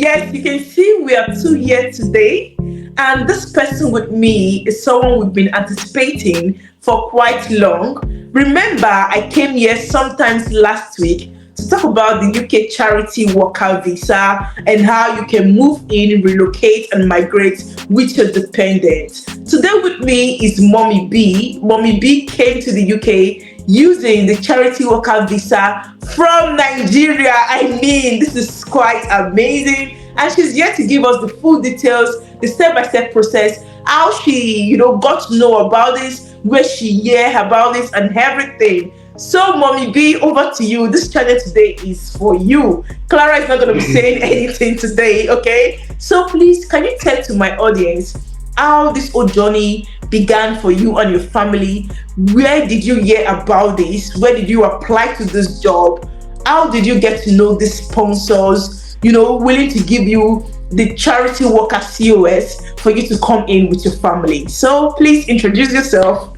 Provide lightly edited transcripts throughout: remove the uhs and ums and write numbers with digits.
Yes, you can see we are two here today. And this person with me is someone we've been anticipating for quite long. Remember, I came here sometimes last week to talk about the UK charity worker visa and how you can move in, relocate, and migrate with your dependents. Today with me is Mommy B. Mommy B came to the UK using the charity worker visa from Nigeria. I mean, this is quite amazing. And she's here to give us the full details, the step-by-step process, how she, got to know about this, where she heard about this, and everything. So, Mommy B, over to you. This channel today is for you. Clara is not going to be saying anything today, okay? So, please, can you tell to my audience how this whole journey began for you and your family? Where did you hear about this? Where did you apply to this job? How did you get to know these sponsors, willing to give you the charity worker COS for you to come in with your family? So please introduce yourself.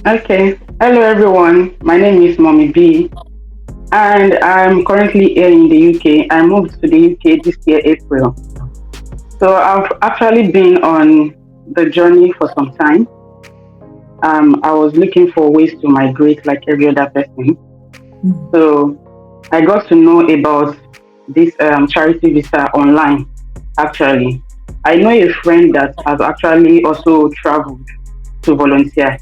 Okay. Hello, everyone. My name is Mommy B, and I'm currently here in the UK. I moved to the UK this year, April. So I've actually been on the journey for some time. I was looking for ways to migrate like every other person. So I got to know about this charity visa online. Actually, I know a friend that has actually also traveled to volunteer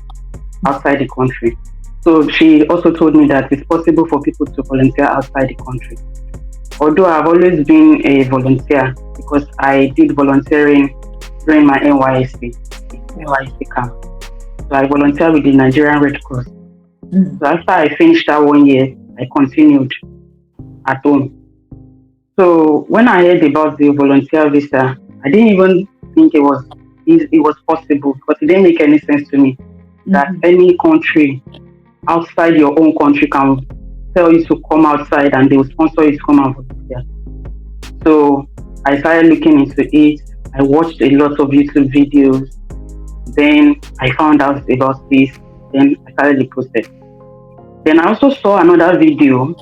outside the country. So she also told me that it's possible for people to volunteer outside the country. Although I've always been a volunteer because I did volunteering during my NYSC camp. So I volunteered with the Nigerian Red Cross. So after I finished that 1 year, I continued at home. So when I heard about the volunteer visa, I didn't even think it was possible because it didn't make any sense to me that any country outside your own country can tell you to come outside and they will sponsor you to come and volunteer. So I started looking into it. I watched a lot of YouTube videos. Then I found out about this. Then I started the process. Then I also saw another video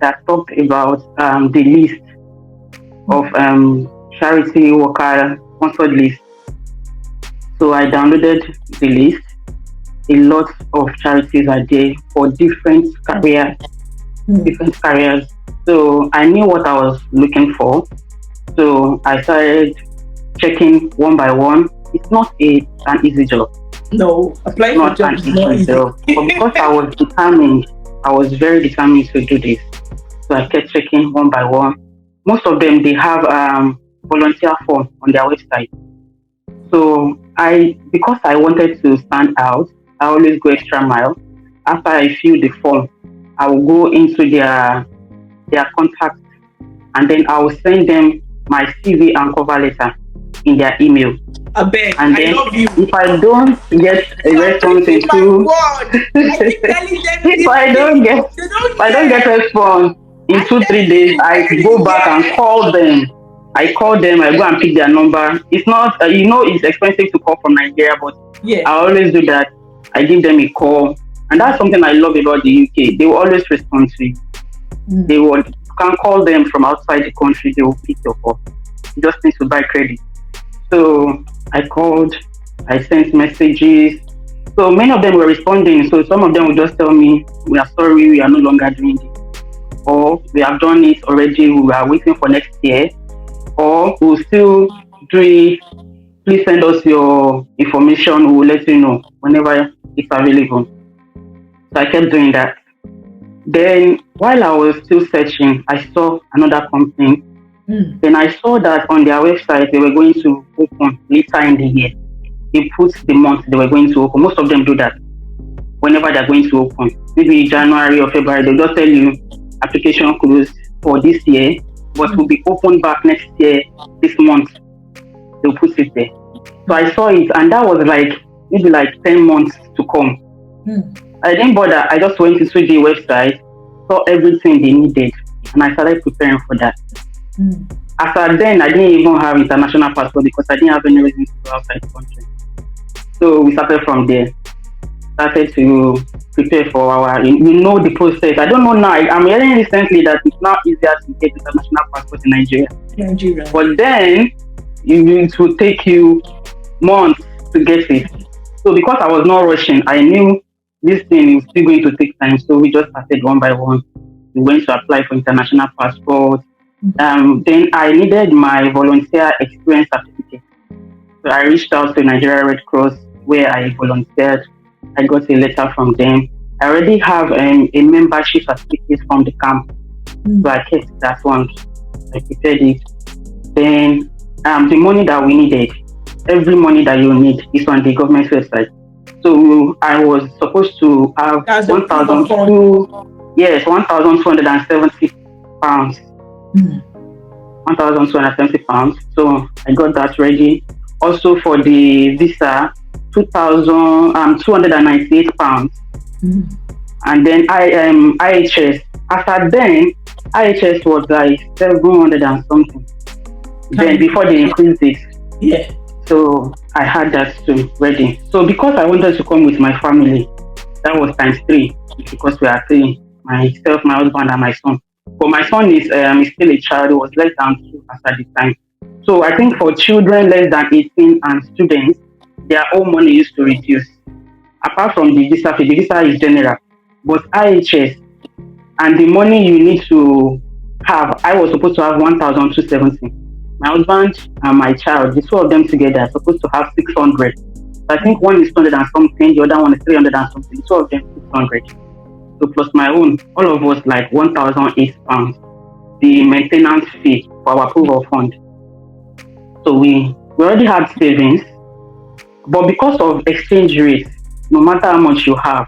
that talked about the list of charity worker sponsored list. So I downloaded the list. A lot of charities are there for different careers. So I knew what I was looking for. So I started checking one by one. It's not an easy job. No, applying for jobs is not easy. But because I was very determined to do this. So I kept checking one by one. Most of them, they have volunteer form on their website. So because I wanted to stand out, I always go extra mile. After I fill the form, I will go into their contact, and then I will send them my CV and cover letter in their email. I bet. And then if I don't get a response if I don't get response in 2-3 days, I go back and call them. I go and pick their number. It's not, it's expensive to call from Nigeria, but I always do that. I give them a call. And that's something I love about the UK. They will always respond to you. You can call them from outside the country, they will pick your call. You just need to buy credit. So I called, I sent messages. So many of them were responding. So some of them would just tell me, we are sorry, we are no longer doing this. Or we have done it already, we are waiting for next year. Or we'll still do it. Please send us your information, we will let you know whenever it's available. So I kept doing that. Then while I was still searching, I saw another company. Then I saw that on their website, they were going to open later in the year. They put the month they were going to open. Most of them do that whenever they're going to open. Maybe January or February, they'll just tell you application closed for this year, but will be open back next year, this month. They'll put it there. So I saw it, and that was maybe 10 months to come. I didn't bother. I just went into the website, saw everything they needed, and I started preparing for that. After then, I didn't even have international passport because I didn't have any reason to go outside the country. So we started from there. Started to prepare for the process. I don't know now. I'm hearing recently that it's now easier to get international passport in Nigeria Nigeria. But then it will take you months to get it. So because I was not rushing, I knew this thing is still going to take time. So we just started one by one. We went to apply for international passport. Then I needed my volunteer experience certificate. So I reached out to Nigeria Red Cross where I volunteered. I got a letter from them. I already have a membership certificate from the camp. So I kept that one. I prepared it. Then the money that we needed, every money that you need is on the government website. So I was supposed to have That's the one proof thousand of fund. two, yes, £1,270. Mm. £1,270. So I got that ready. Also for the visa, 298 pounds. Mm. And then IHS. After then, IHS was like 700 and something. Then before they increased it, Yeah. so I had that too ready. So because I wanted to come with my family, that was times three because we are three, myself, my husband, and my son. But my son is still a child. He was less than 2 at the time. So I think for children less than 18 and students, their own money used to reduce. Apart from the visa is general, but IHS and the money you need to have, I was supposed to have 1,270. My husband and my child, the two of them together, are supposed to have 600. So I think one is 200 and something, the other one is 300 and something. The two of them 600. So plus my own, all of us like £1,008, the maintenance fee for our approval fund. So we already had savings, but because of exchange rate, no matter how much you have,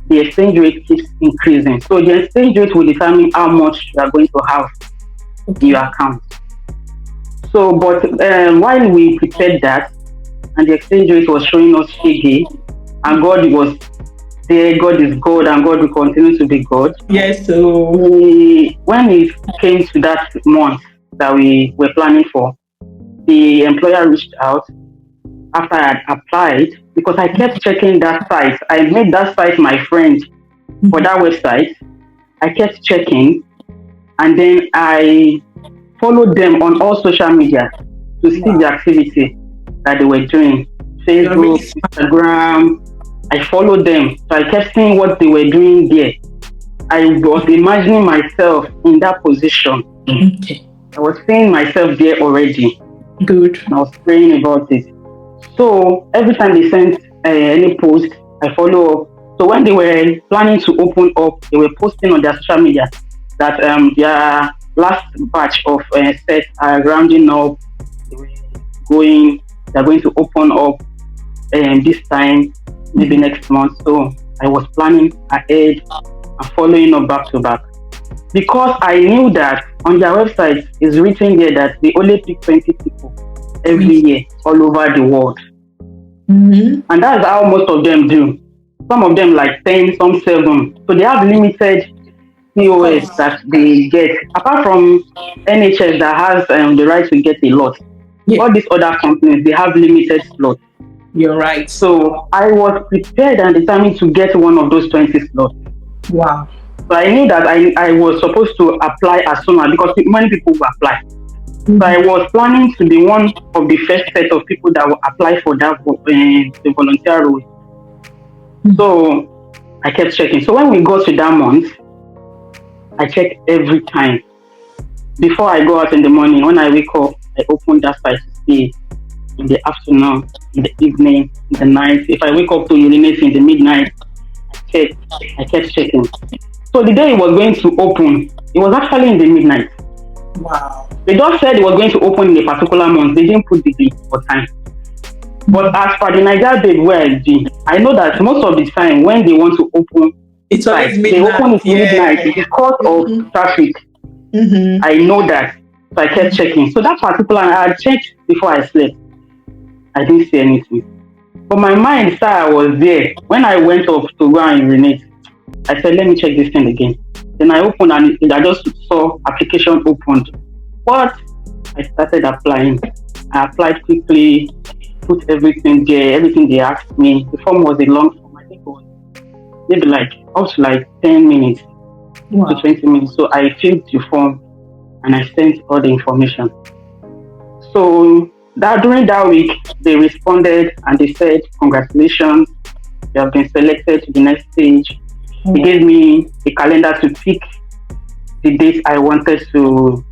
the exchange rate keeps increasing. So the exchange rate will determine how much you are going to have in your account. So, but while we prepared that, and the exchange rate was showing us shaggy, and God was there, God is God, and God will continue to be God. Yes. So When it came to that month that we were planning for, the employer reached out after I had applied because I kept checking that site. I made that site my friend for that website. I kept checking, and then I followed them on all social media to see the activity that they were doing. Facebook, Instagram. I followed them. So I kept seeing what they were doing there. I was imagining myself in that position. Okay. I was seeing myself there already. Good. And I was praying about it. So every time they sent any post, I follow up. So when they were planning to open up, they were posting on their social media that their last batch of sets are rounding up. They were they're going to open up this time, maybe next month. So I was planning ahead and following up back to back. Because I knew that on their website it's written there that they only pick 20 people every year all over the world. And that's how most of them do. Some of them like 10, some 7. So they have limited COS that they get. Apart from NHS that has the right to get a lot. Yeah. All these other companies, they have limited slots. You're right. So I was prepared and determined to get one of those 20 slots. Wow. So I knew that I was supposed to apply as soon as because many people will apply. So I was planning to be one of the first set of people that will apply for that the volunteer role. So I kept checking. So when we got to that month, I checked every time. Before I go out in the morning, when I wake up, I open that site to see in the afternoon, in the evening, in the night. If I wake up to urinate in the midnight, I kept checking. So the day it was going to open, it was actually in the midnight. Wow. They just said it was going to open in a particular month. They didn't put the date or time. But as for the Niger date where I did, I know that most of the time when they want to open It's always midnight. they open it midnight because of traffic. I know that. So I kept checking. So that particular I had checked before I slept. I didn't see anything. But my mind I was there. When I went up to go and urinate, I said, let me check this thing again. Then I opened and I just saw application opened. But I started applying. I applied quickly, put everything there, everything they asked me. The form was a long form. I think it was maybe like up to like 10 minutes to 20 minutes. So I filled the form. and I sent all the information. So that during that week, they responded and they said, "Congratulations, you have been selected to the next stage." They Oh, gave me a calendar to pick the date I wanted to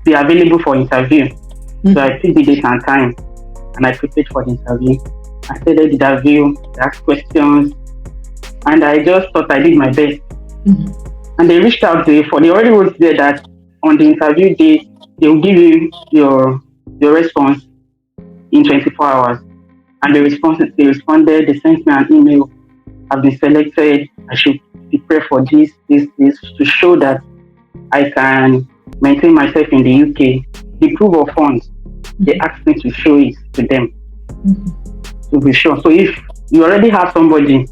be available for interview. So I mhm, picked the date and time and I prepared for the interview. I started the interview, I asked questions, and I just thought I did my best. mhm. And they reached out to for they already wrote there that on the interview day they will give you your response in 24 hours. And they responded, they sent me an email. I've been selected. I should prepare for this to show that I can maintain myself in the UK. The proof of funds, they Mhm. asked me to show it to them Mhm. to be sure. So if you already have somebody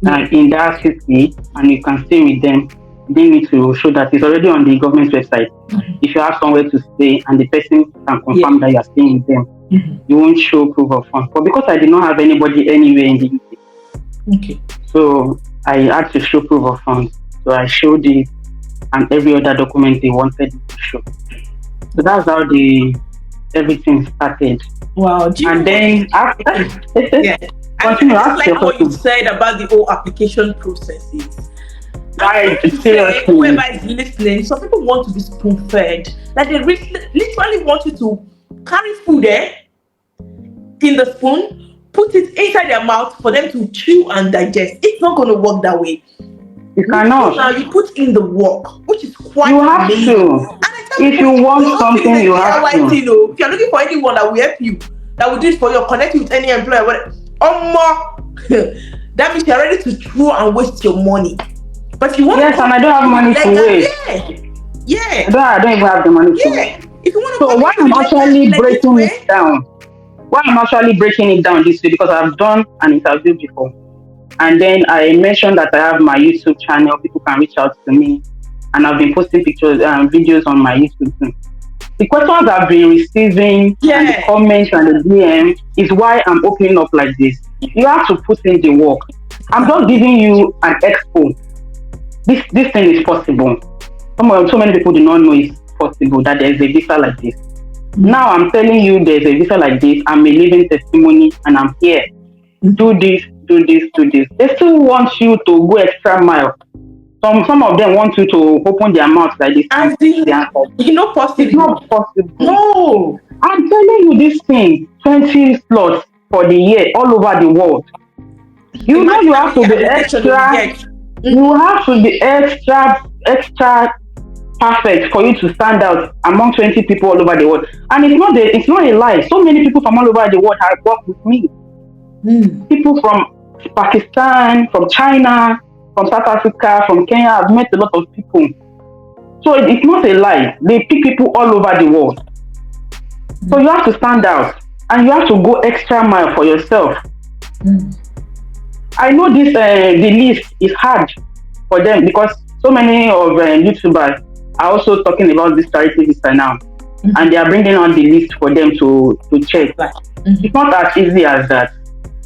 Yeah. in that city and you can stay with them, they need to show that it's already on the government website. If you have somewhere to stay and the person can Yeah. confirm that you are staying with them, Mhm. you won't show proof of funds. But because I did not have anybody anywhere in the UK, Okay. so I had to show proof of funds. So I showed it and every other document they wanted me to show. So that's how the everything started. Wow. Do you know And what? then after, Yeah. I continue, just ask your like what you question. said about the whole application processes. I'm Right, sorry to say, whoever seriously. is listening, some people want to be spoon fed. Like they literally want you to carry food in the spoon, put it inside their mouth for them to chew and digest. It's not going to work that way. You With you cannot. now, you put in the work, which is quite You have amazing. to. And I tell If you people, the want whole thing is something, a you have DIY to. thing. If you're looking for anyone that will help you, that will do it for you, or connect you with any employer, whatever, that means you're ready to throw and waste your money. But if you want to Yes, come and I to don't have it money to legal, waste. yeah, yeah, I don't even have the money to waste. yeah. If you want to So come why into I'm the actually legit breaking it way, down? Why I'm actually breaking it down this way because I've done an interview before, and then I mentioned that I have my YouTube channel. People can reach out to me, and I've been posting pictures and videos on my YouTube too. The questions I've been receiving and the yeah, comments and the DM is why I'm opening up like this. You have to put in the work. I'm just exactly. giving you an expo. This thing is possible. So many people do not know it's possible that there is a visa like this. Mm, Now I'm telling you there's a visa like this. I'm a living testimony and I'm here. mm. Do this, do this, do this. They still want you to go extra mile. Some of them want you to open their mouth like this and As give the in, answer. It's possible. not possible. No, I'm telling you this thing, 20 slots for the year all over the world. You know imagine you how have many to be applications you will extra, get. you Mhm. have to be extra perfect for you to stand out among 20 people all over the world. And it's not a lie. So many people from all over the world have worked with me. Mm. People from Pakistan, from China, from South Africa, from Kenya. I've met a lot of people. So it's not a lie. They pick people all over the world. So you have to stand out and you have to go extra mile for yourself. Mm. I know the list is hard for them because so many of YouTubers are also talking about this charity visa now, and Mhm. they are bringing on the list for them to check. Right. It's Mhm. not as easy as that.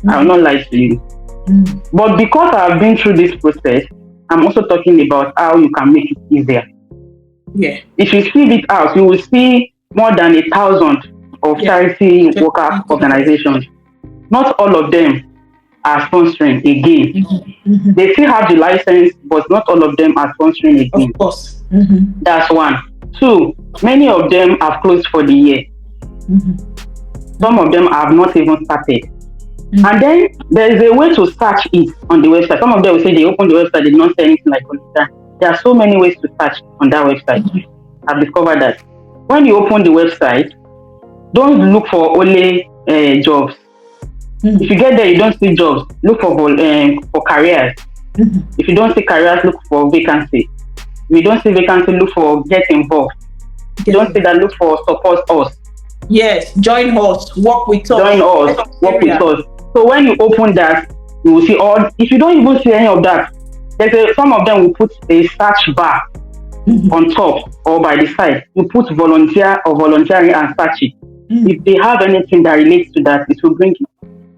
I will Mhm. not lie to you. Mm. But because I've been through this process, I'm also talking about how you can make it easier. Yeah. If you see it out, you will see more than 1,000 of Yeah. charity Just worker eat it. organizations. Not all of them are sponsoring again. Mhm. Mhm. They still have the license, but not all of them are sponsoring Of again. course. Mhm. That's one. Two, many of them have closed for the year. Mhm. Some of them have not even started. And Mhm. then there is a way to search it on the website. Some of them will say they opened the website, they did not say anything like that. There are so many ways to search on that website. Mhm. I've discovered that. When you open the website, don't look for only jobs. If you Mhm. get there, you don't see jobs. Look for careers. Mhm. If you don't see careers, look for vacancy. If you don't see vacancy, look for get involved. If you Get don't see it. that, look for support us. Yes. Join us. Work with Join us. us, work with Area. us. So when you open that, you will see all. If you don't even see any of that, some of them will put a search bar Mhm. on top or by the side. You put volunteer or volunteering and search it. If Mm. they have anything that relates to that, it will bring it.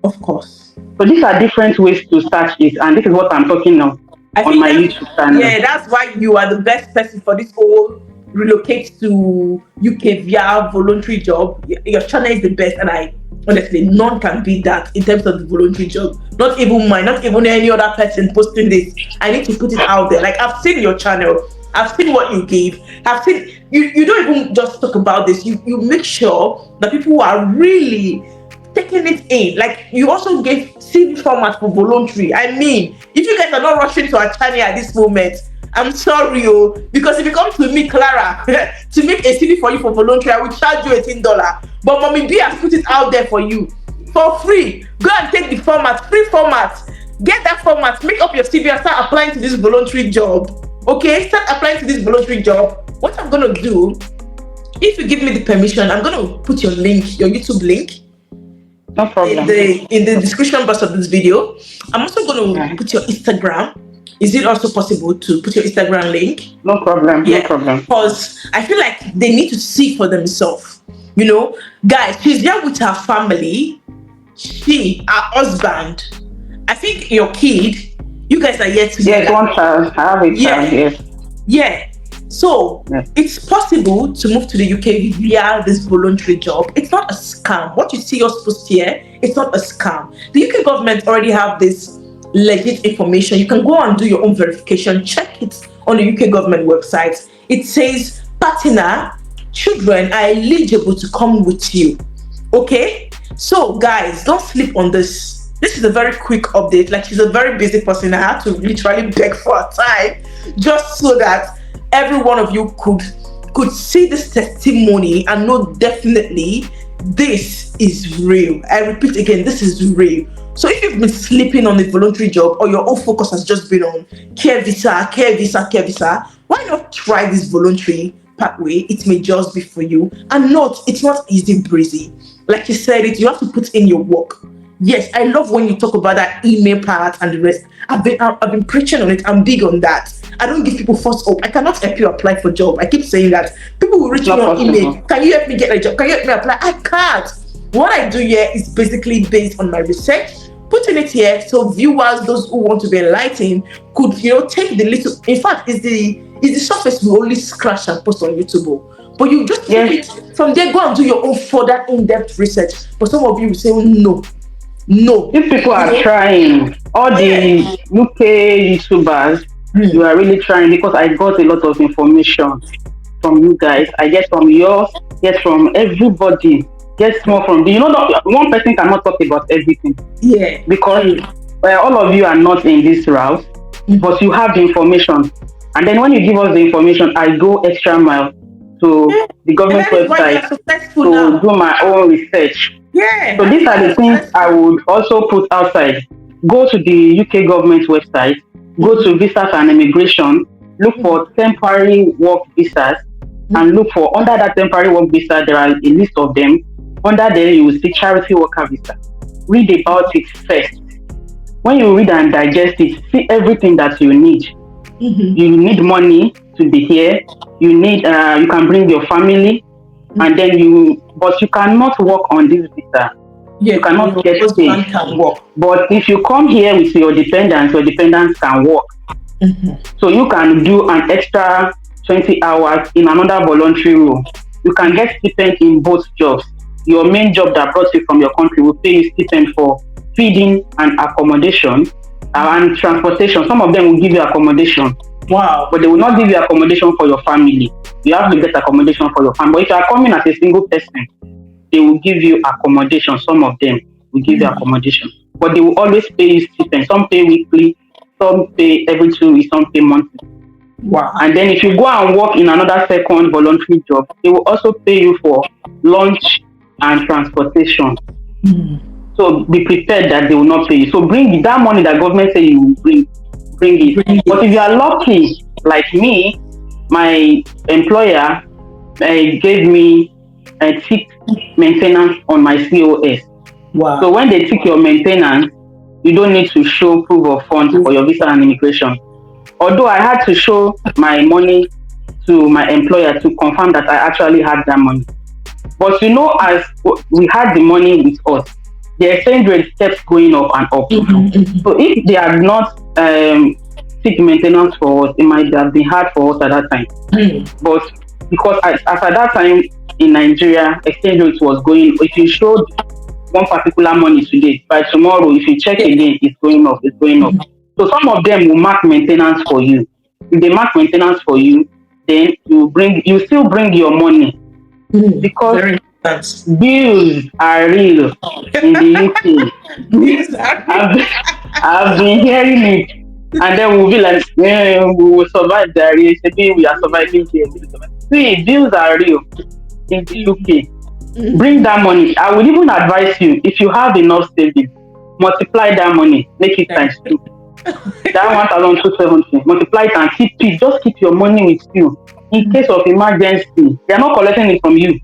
Of course. So these are different ways to search it, and this is what I'm talking of I on think my that's YouTube channel. yeah. That's why you are the best person for this whole relocate to UK via voluntary job, your channel is the best, and I honestly, none can beat that in terms of the voluntary job. Not even mine, not even any other person posting this. I need to put it out there. Like, I've seen your channel, I've seen what you give, I've seen you don't even just talk about this, you make sure that people are really taking it in. Like, you also gave CV format for voluntary. I mean, if you guys are not rushing to our channel at this moment, I'm sorry, because if you come to me, Clara, to make a CV for you for voluntary, I will charge you $18. But Mommy B has put it out there for you for free. Go and take the format, free format. Get that format, make up your CV and start applying to this voluntary job. Okay, start applying to this voluntary job. What I'm gonna do, if you give me the permission, I'm gonna put your link, your YouTube link, No problem. in the description box of this video. I'm also gonna put your Instagram. Is it also possible to put your Instagram link? No problem. Yeah, No problem. because I feel like they need to see for themselves. You know, guys, she's there with her family. She, her husband. I think your kid. You guys are yet together. Yes, one child. I have a child. Yes. Yeah. So it's possible to move to the UK via this voluntary job. It's not a scam. What you see us post here, it's not a scam. The UK government already have this legit information. You can go and do your own verification. Check it on the UK government website. It says partner children are eligible to come with you. Okay? So guys, don't sleep on this. This is a very quick update. Like, she's a very busy person. I had to literally beg for her time just so that every one of you could see this testimony and know definitely this is real. I repeat again, this is real. So if you've been sleeping on a voluntary job, or your whole focus has just been on care visa, why not try this voluntary pathway? It may just be for you. And note, it's not easy breezy. Like you said, you have to put in your work. Yes, I love when you talk about that email part and the rest. I've been preaching on it. I'm big on that. I don't give people false hope. I cannot help you apply for a job. I keep saying that. People will reach me on email. Can you help me get a job? Can you help me apply? I can't. What I do here is basically based on my research, putting it here so viewers, those who want to be enlightened, could take the little. In fact, it's the surface we only scratch and post on YouTube. But you just take it from there, go and do your own further in-depth research. But some of you will say, no. These people are trying. All the UK YouTubers, you are really trying, because I got a lot of information from you guys. I get from yours, get from everybody, get more from the, one person cannot talk about everything. Yeah. Because all of you are not in this route, but you have the information. And then when you give us the information, I go extra mile to the government website to do my own research. Yeah. So these are the things I would also put outside. Go to the UK government website, go to visas and immigration, look for temporary work visas, and look for, under that temporary work visa, there are a list of them. Under there, you will see charity worker visa. Read about it first. When you read and digest it, see everything that you need. You need money to be here. You need, you can bring your family, and then but you cannot work on this visa. You cannot get paid. But if you come here with your dependents can work. So you can do an extra 20 hours in another voluntary role. You can get stipend in both jobs. Your main job that brought you from your country will pay you stipend for feeding and accommodation and transportation. Some of them will give you accommodation. Wow. But they will not give you accommodation for your family. You have to get accommodation for your family. But if you are coming as a single person, they will give you accommodation. Some of them will give you accommodation. But they will always pay you stipend. Some pay weekly, some pay every 2 weeks, some pay monthly. Wow. And then if you go and work in another second voluntary job, they will also pay you for lunch and transportation. So be prepared that they will not pay you. So bring that money that government say you will bring it. But if you are lucky, like me, my employer gave me a tick maintenance on my COS. Wow. So when they tick your maintenance, you don't need to show proof of funds for your visa and immigration. Although I had to show my money to my employer to confirm that I actually had that money. But as we had the money with us, the exchange rate kept going up and up. So if they had not seek maintenance for us, it might have been hard for us at that time. But because as at that time in Nigeria, exchange rate was going. If you showed one particular money today, by tomorrow, if you check Yeah. again, it's going up, it's going up. So some of them will mark maintenance for you. If they mark maintenance for you, then you still bring your money, because Very important. bills are real in the UK. Yes, exactly. I've been, I've been hearing it, and then we'll be like, we will survive there. Maybe we are surviving here. We will survive. See, bills are real in the UK. Bring that money. I would even advise you, if you have enough savings, multiply that money, make it times two. That 1,270, multiply it and keep it. Just keep your money with you in case of emergency. They are not collecting it from you.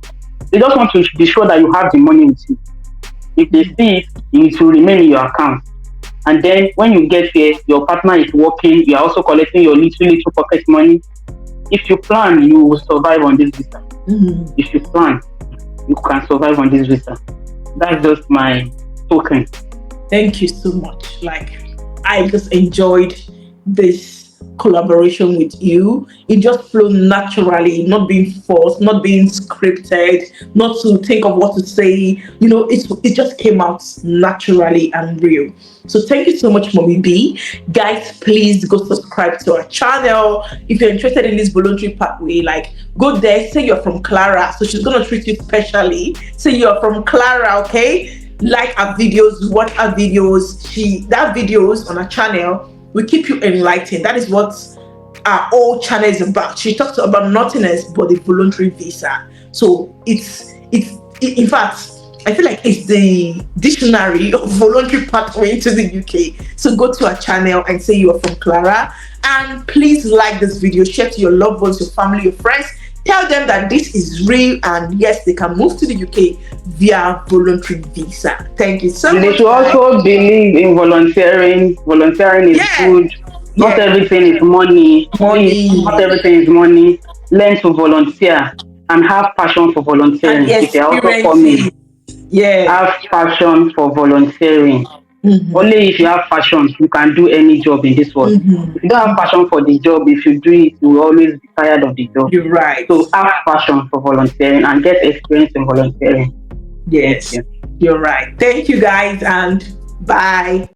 They just want to be sure that you have the money with you. If they see it, it will remain in your account. And then when you get here, your partner is working, you are also collecting your little pocket money. If you plan, you will survive on this visa. If you plan, you can survive on this visa. That's just my token. Thank you so much. Like, I just enjoyed this collaboration with you. It just flowed naturally, not being forced, not being scripted, not to think of what to say. It just came out naturally and real. So thank you so much, Mommy B. Guys, please go subscribe to our channel. If you're interested in this voluntary pathway, like, go there, say you're from Clara, so she's gonna treat you specially. Say you're from Clara, okay? Like our videos, watch our videos. That videos on our channel will keep you enlightened. That is what our whole channel is about. She talks about nothing else but the voluntary visa. So it's in fact, I feel like it's the dictionary of voluntary pathway to the UK. So go to our channel and say you are from Clara, and please like this video, share to your loved ones, your family, your friends. Tell them that this is real, and yes, they can move to the UK via voluntary visa. Thank you so much. They should also believe in volunteering. Volunteering is good. Not everything is money. Please, not everything is money. Learn to volunteer and have passion for volunteering. If you're also coming, have passion for volunteering. Only if you have passion, you can do any job in this world. If you don't have passion for the job, if you do it, you will always be tired of the job. You're right. So have passion for volunteering and get experience in volunteering. Yes, you're right. Thank you guys, and bye.